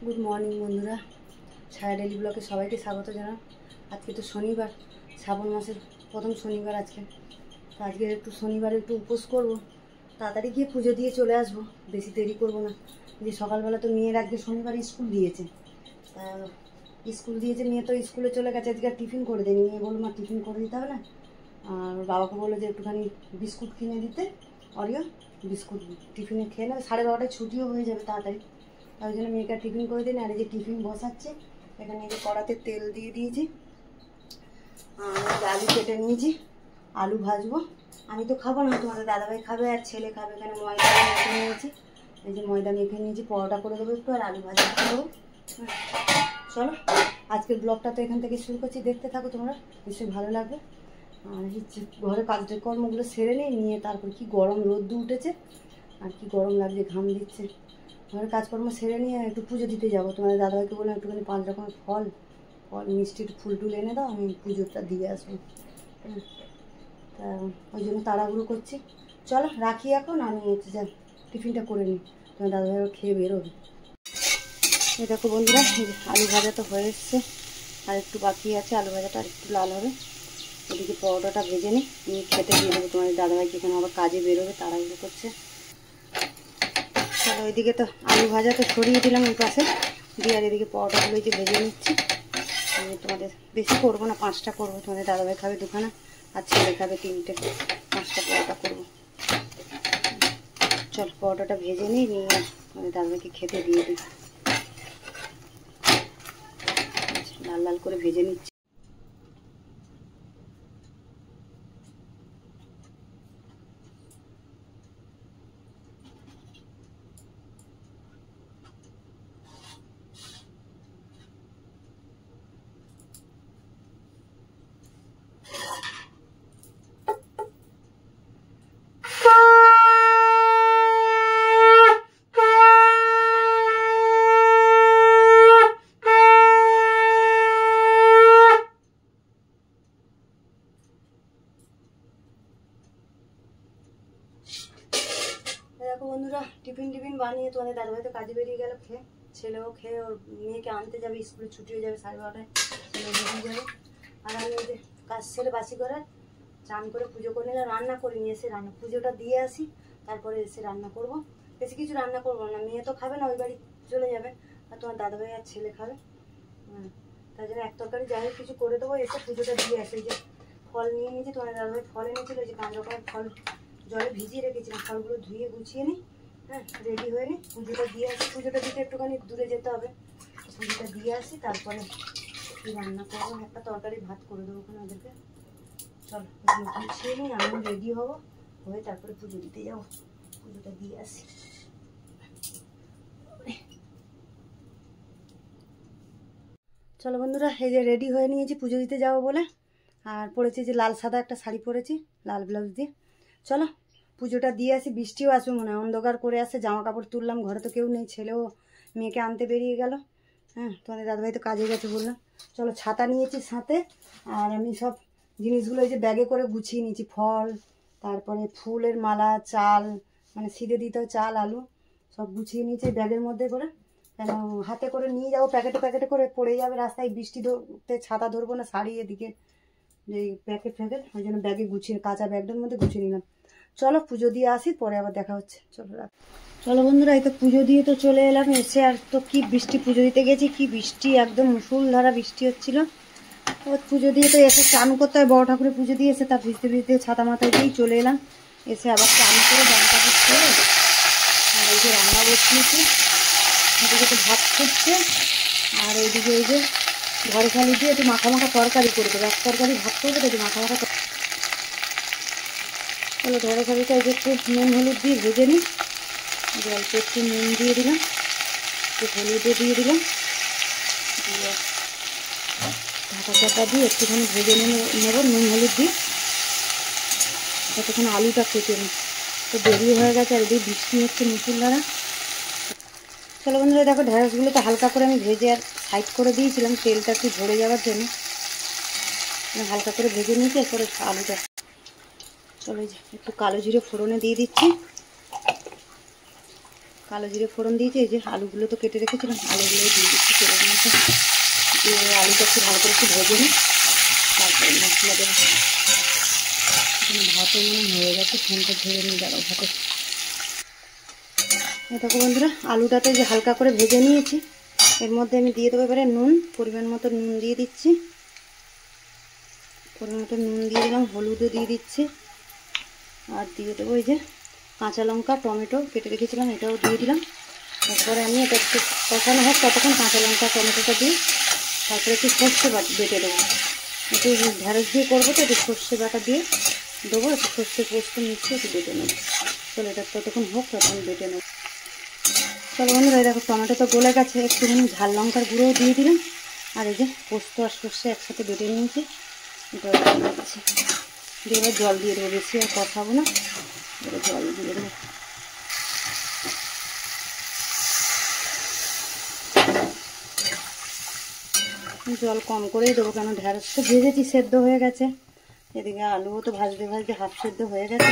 Good morning বন্ধুরা, ছায়া daily ব্লগে সবাইকে স্বাগত জানাই। আজকে তো শনিবার, শ্রাবণ মাসের প্রথম শনিবার আজকে। তো আজকে একটু শনিবারে একটু উপোস করবো, তাড়াতাড়ি গিয়ে পুজো দিয়ে চলে আসবো, বেশি দেরি করবো না। যে সকালবেলা তো মেয়ের আজকে শনিবারে স্কুল দিয়েছে, মেয়ে তো স্কুলে চলে গেছে। আজকে টিফিন করে দেয়নি, মেয়ে বললো মা টিফিন করে দিতে হবে না। আর বাবাকে বললো যে একটুখানি বিস্কুট কিনে দিতে, অরিও বিস্কুট টিফিনে খেয়ে নেবে, 12:30টায় ছুটিও হয়ে যাবে তাড়াতাড়ি। তার জন্য মেয়েকে টিফিন করে দিন। আর এই যে টিফিন বসাচ্ছে, এখানে এই যে কড়াতে তেল দিয়ে দিয়েছি, আর আলু কেটে নিয়েছি, আলু ভাজবো। আমি তো খাবো না, তোমাদের দাদাভাই খাবে আর ছেলে খাবে। এখানে ময়দা মেখে নিয়েছি, এই যে ময়দা মেখে নিয়েছি, পরোটা করে দেবো একটু, আর আলু ভাজা দেবো। চলো আজকের ব্লগটা তো এখান থেকে শুরু করছি, দেখতে থাকো তোমরা, নিশ্চয়ই ভালো লাগবে। আর হচ্ছে ঘরে কাজকর্মগুলো সেরে নিয়ে তারপর কি গরম রোদ্দু উঠেছে, আর কি গরম লাগছে, ঘাম দিচ্ছে। ঘরের কাজকর্ম সেরে নিয়ে একটু পুজো দিতে যাবো। তোমাদের দাদাভাইকে বললাম একটুখানি 5 রকমের ফল মিষ্টি একটু ফুল টুল এনে দাও, আমি পুজোটা দিয়ে আসবো। তা ওই জন্য তাড়াহুড়ো করছি। চলো রাখি এখন, আমি হচ্ছে যা টিফিনটা করে নিই, তোমার দাদাভাইও খেয়ে বেরোবে। এই দেখো বন্ধুরা, আলু ভাজা তো হয়ে এসছে, আর একটু বাকি আছে, আলু ভাজাটা আর একটু লাল হবে। এদিকে পরোটাটা ভেজে নিই, নিয়ে খেতে দিয়ে দেবো। তোমাদের দাদাভাইকে এখানে আবার কাজে বেরোবে, তাড়াহুড়ো করছে। চলো ওইদিকে তো আলু ভাজা তো সরিয়ে দিলাম ওই পাশে দিয়ে, আর এদিকে পরোটাগুলো যে ভেজে নিচ্ছি। আমি তোমাদের বেশি করবো না, 5টা করবো। তোমাদের দাদাভাই খাবে 2খানা, আর ছেলে খাবে 3টে, 5টা পরোটা করবো। চল পরোটাটা ভেজে নিই, নিয়ে তোমাদের দাদাভাইকে খেতে দিয়ে দিই। লাল লাল করে ভেজে নিচ্ছি। দেখো বন্ধুরা, টিফিন বানিয়ে তোমাদের দাদাভাই তো কাজে বেরিয়ে গেল খেয়ে, ছেলেও খেয়ে ওর মেয়েকে আনতে যাবে, স্কুলে ছুটি হয়ে যাবে 12:30টায়, ছেলে বেরিয়ে যাবে। আর আমি ওই যে কাজ ছেলে বাসি করে চান করে পুজো করে নিলাম, রান্না করে নিয়ে এসে পুজোটা দিয়ে আসি, তারপরে এসে রান্না করব। বেশি কিছু রান্না করবো না, মেয়ে তো খাবে না, ওই বাড়ি চলে যাবে, আর তোমার দাদাভাই আর ছেলে খাবে। তার জন্য এক তরকারি যাই হোক কিছু করে দেবো, এসে পুজোটা দিয়ে আসে। এই যে ফল নিয়ে নিয়েছি, তোমার দাদাভাই ফল এনেছিল, ওই যে 5 রকমের ফল জলে ভিজিয়ে রেখেছিলাম, ফলগুলো ধুয়ে গুছিয়ে নিই, রেডি হয়ে নিই, পুজোটা দিয়ে আসি। পুজোটা দিতে একটুখানি দূরে যেতে হবে, পুজোটা দিয়ে আসি, তারপরে রান্না করবো। একটা তরকারি ভাত করে দেবো ওখানে ওদেরকে। চলো গুছিয়ে নিই, আমি রেডি হবো, হয়ে তারপরে পুজো দিতে যাবো, পুজোটা দিয়ে আসি। চলো বন্ধুরা, এই যে রেডি হয়ে নিয়েছি পুজো দিতে যাবো বলে, আর পরেছি যে লাল সাদা একটা শাড়ি পরেছি, লাল ব্লাউজ দিয়ে। চলো পুজোটা দিয়ে আসি, বৃষ্টিও আসবে মনে হয়, অন্ধকার করে আসে। জামা কাপড় তুললাম, ঘরে তো কেউ নেই, ছেলেও মেয়েকে আনতে বেরিয়ে গেল। তোমাদের দাদাভাই তো কাজে গেছে বললাম। চলো ছাতা নিয়েছি সাথে, আর আমি সব জিনিসগুলো এই যে ব্যাগে করে গুছিয়ে নিয়েছি, ফল, তারপরে ফুলের মালা, চাল, মানে সিঁধে দিতে চাল, আলু সব গুছিয়ে নিয়েছি ব্যাগের মধ্যে করে। কেন হাতে করে নিয়ে যাবো, প্যাকেটে প্যাকেটে করে পড়ে যাবে রাস্তায়, বৃষ্টি ধরতে ছাতা ধরবো না, শাড়ি এদিকে এই প্যাকেট ফ্যাকেট, ওই জন্য ব্যাগে গুছিয়ে, কাঁচা ব্যাগটার মধ্যে গুছিয়ে নিলাম। চলো পুজো দিয়ে আসি, পরে আবার দেখা হচ্ছে। চলো রাখ। চলো বন্ধুরা, এই তো পুজো দিয়ে তো চলে এলাম, এসে আর তো কি বৃষ্টি, পুজো দিতে গেছি কি বৃষ্টি, একদম মুষলধারা বৃষ্টি হচ্ছিল। পুজো দিয়ে তো এসে চান করতে হয়, বড় ঠাকুরের পুজো দিয়ে এসে তার ভিজতে ভিজতে ছাতা মাথায় দিয়েই চলে এলাম। এসে আবার চান করে জামা কাপড় ছেড়ে, আর এই যে রান্না বসিয়েছি, এদিকে তো ভাত ফুটছে, আর এইদিকে এই যে ঘরে খালি দিয়ে একটু মাখা মাখা তরকারি করে দেবো, এক তরকারি ভাত করবো, তো মাখা মাখা। তাহলে ঘরে খালিটা এই যে একটু নুন হলুদ দিয়ে ভেজে নিই, অল্প একটু নুন দিয়ে দিলাম, একটু হলুদও দিয়ে দিলাম, দিয়ে ঢাকা চাপা দিয়ে একটুখানি ভেজে নেব নুন হলুদ দিয়ে, ততক্ষণ আলুটা কেটে নিই। তো দেরি হয়ে গেছে, আর এদিকে বৃষ্টি হচ্ছে মুষলধারা। চলো বন্ধুরা, দেখো ঢেঁড়সগুলো তো হালকা করে আমি ভেজে আর সাইড করে দিয়েছিলাম, তেলটা একটু ঝরে যাওয়ার জন্য হালকা করে ভেজে নিয়েছি। এরপরে আলুটা, চলো একটু কালো জিরে ফোড়নে দিয়ে দিচ্ছি, কালো জিরে ফোড়ন দিয়েছি। এই যে আলুগুলো তো কেটে রেখেছিলাম, আলুগুলো দিয়ে দিচ্ছি তেলের মধ্যে। দিয়ে আলুটা একটু ভালো করে একটু ভেজে নিই, তারপরে মশলা দেবো। ভাতে মনে হয়ে গেছে, ফোনটা ধরে নিয়ে দাঁড়াও ভাতে। দেখো বন্ধুরা, আলুটাতে যে হালকা করে ভেজে নিয়েছি, এর মধ্যে আমি দিয়ে দেবো এবারে নুন, পরিমাণ মতো নুন দিয়ে দিচ্ছি। পরিমাণ মতো নুন দিয়ে দিলাম, হলুদও দিয়ে দিচ্ছি। আর দিয়ে দেবো এই যে কাঁচা লঙ্কা, টমেটো কেটে রেখেছিলাম, এটাও দিয়ে দিলাম। তারপরে আমি এটা একটু কষানো হোক ততক্ষণ কাঁচা লঙ্কা টমেটোটা দিয়ে, তারপরে একটু সর্ষে বেটে দেবো। একটু ঢেঁড়স দিয়ে করবো তো, একটু সর্ষে বাটা দিয়ে দেবো, একটু সর্ষে পোস্ত মিশিয়ে একটু বেটে নেবো। চলো এটা ততক্ষণ হোক, তখন বেটে নেবো। চলো বন্ধুরা, দেখো টমেটো তো গলে গেছে, একটুখানি ঝাল লঙ্কার গুঁড়োও দিয়ে দিলাম। আর এই যে পোস্ত আর সর্ষে একসাথে বেটে নিয়েছি, এটা দিয়ে দিচ্ছি। দিয়ে এবার জল দিয়ে দেবো, বেশি আর কষাবো না, এবার জল দিয়ে দেবো। জল কম করেই দেবো, কেন ঢেঁড়স তো ভেজেছি, সেদ্ধ হয়ে গেছে। এদিকে আলুও তো ভাজতে ভাজতে হাফ সেদ্ধ হয়ে গেছে।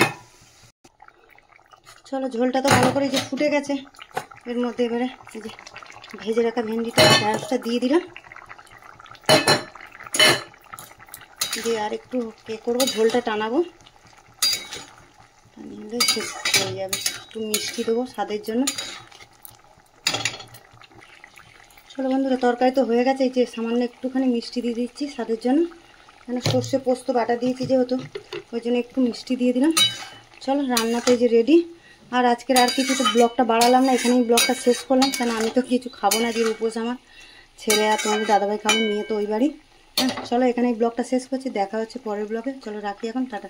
চলো, ঝোলটা তো ভালো করে যে ফুটে গেছে, এর মধ্যে এবারে এই যে ভেজে রাখা ভেন্ডিটা ঢেঁড়সটা দিয়ে দিলাম। দিয়ে আর একটু করবো, ঝোলটা টানাবো, টানিয়ে শেষ হয়ে যাবে। একটু মিষ্টি দেবো স্বাদের জন্য। চলো বন্ধুরা, তরকারি তো হয়ে গেছে, এই যে সামান্য একটুখানি মিষ্টি দিয়ে দিচ্ছি স্বাদের জন্য, মানে সর্ষে পোস্ত বাটা দিয়েছি যেহেতু, ওই জন্য একটু মিষ্টি দিয়ে দিলাম। চলো, রান্নাতে এই যে রেডি। আর আজকের আর কিছু তো ব্লগটা বাড়ালাম না, এখানেই ব্লগটা শেষ করলাম, কেন আমি তো কিছু খাবো না, দিয়ে উপোস আমার ছেলে আর তোমাদের দাদাভাই খাবো, নিয়ে তো ওই বাড়ি। হ্যাঁ, চলো এখানেই ব্লগটা শেষ করছি, দেখা হচ্ছে পরের ব্লগে। চলো রাখি এখন, টাটা।